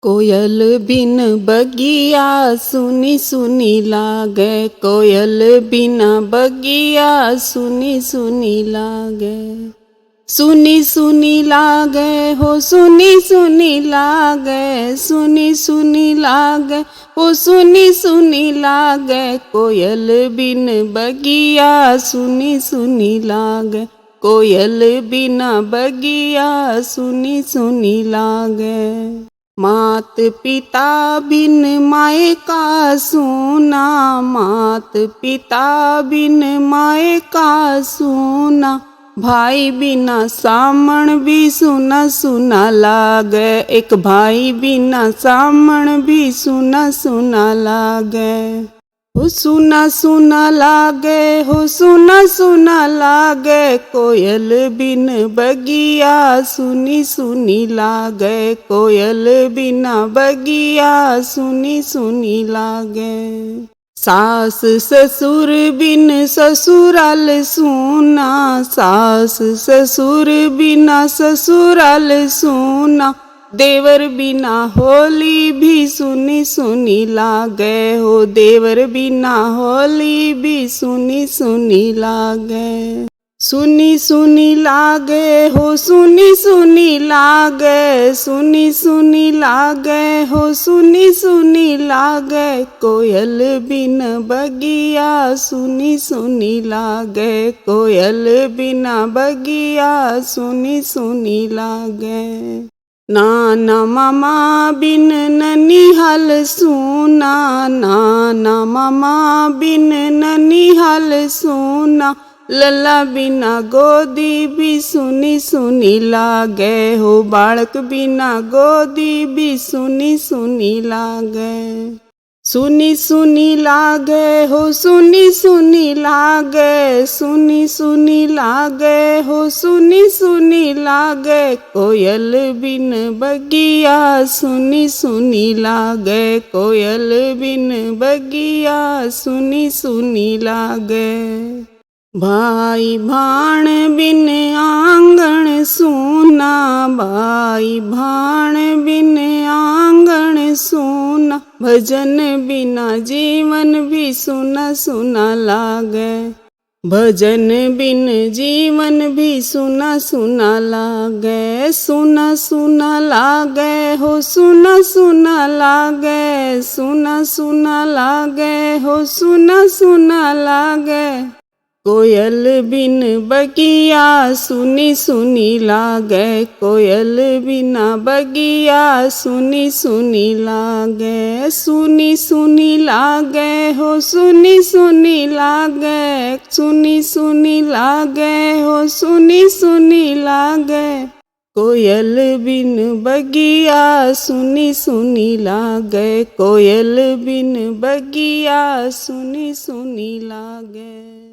कोयल बिन बगिया सुनी सुनी लागे। कोयल बिना बगिया सुनी सुनी लागे। सुनी सुनी लागे हो सुनी सुनी लागे। सुनी सुनी लागे हो सुनी सुनी लागे। कोयल बिन बगिया सुनी सुनी लागे। कोयल बिना बगिया सुनी सुनी लागे। मात पिता बिन माए का सूना। मात पिता बिन माए का सूना। भाई बिना सामण भी सुना सुना लागे। एक भाई बिना सामण भी सुना सुना लागे। हो सुना सुना लागे हो सुना सुना लागे। कोयल बिन बगिया सुनी सुनी लागे। कोयल बिना बगिया सुनी सुनी लागे। सास ससुर बिन ससुराल सूना। सास ससुर बिना ससुराल सूना। देवर बिना होली भी सुनी सुनी लागे हो। देवर बिना होली भी सुनी सुनी लागे। सुनी सुनी लागे हो सुनी सुनी लागे। सुनी सुनी लागे हो सुनी सुनी लागे। कोयल बिन बगिया सुनी सुनी लागे। कोयल बिना बगिया सुनी सुनी लागे। नाना मामा बिन ननिहाल सूना। नाना मामा बिन ननिहाल सूना। लल्ला बिना गोदी भी सुनी सुनी लागे हो। बालक बिना गोदी भी सुनी सुनी लागे। सुनी सुनी लागे हो सुनी सुनी लागे। सुनी सुनी लागे हो सुनी सुनी लागे। कोयल बिन बगिया सुनी सुनी लागे। कोयल बिन बगिया सुनी सुनी लागे। भाई भाण बिन आंगण सूना। भाई भाण बिन आंगण सूना। भजन बिना जीवन भी सुना सुना लागे। भजन बिन जीवन भी सुना सुना लागे। सुना सुना लागे हो सुना सुना लागे। सुना सुना लागे हो सुना सुना लागे। कोयल बिन बगिया सुनी सुनी लागे। कोयल बिना बगिया सुनी सुनी लागे। सुनी सुनी लागे हो सुनी सुनी लागे। सुनी सुनी लागे हो सुनी सुनी लागे। कोयल बिन बगिया सुनी सुनी लागे। कोयल बिन बगिया सुनी सुनी लागे।